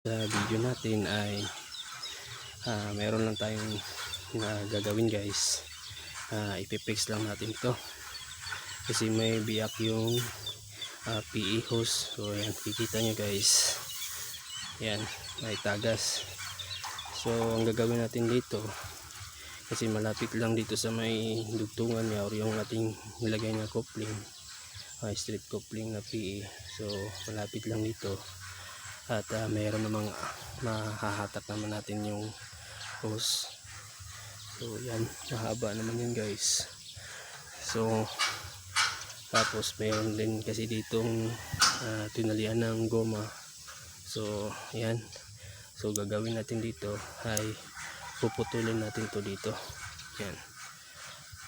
Sa video natin ay meron lang tayong gagawin guys. Ipipix lang natin to kasi may biyak yung PE hose. So yan, kikita nyo guys, yan, may tagas. So ang gagawin natin dito, kasi malapit lang dito sa may dugtungan niya or yung ating nilagay na coupling, strip coupling na PE. So malapit lang dito at mayroon namang mahahatak naman natin yung hose. So yan, mahaba naman yun guys. So tapos mayroon din kasi ditong tinalian ng goma. So yan, so gagawin natin dito ay puputulin natin to dito, yan.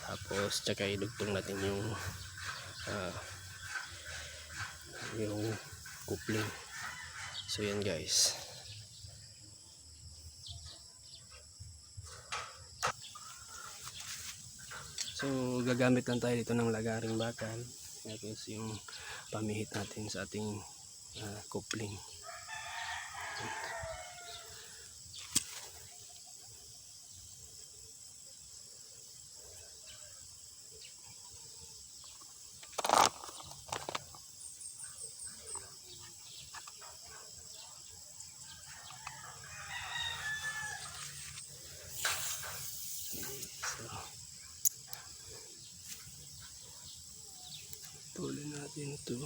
Tapos tsaka idugtong natin yung coupling. So yan guys. So gagamit lang tayo dito ng lagaring bakal. Tapos yung pamihit natin sa ating coupling. Tuloy natin ito.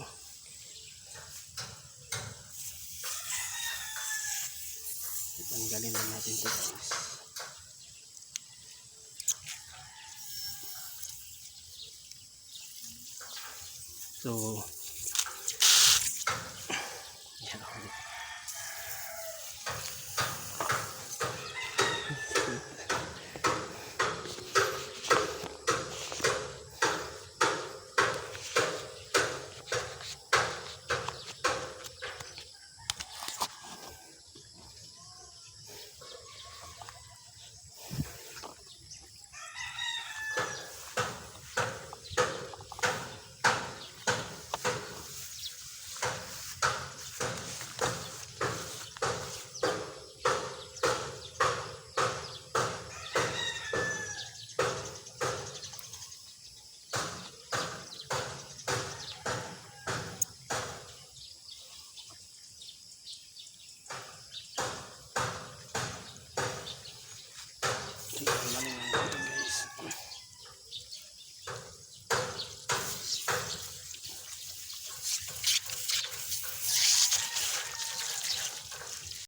Tanggalin na natin ito guys. So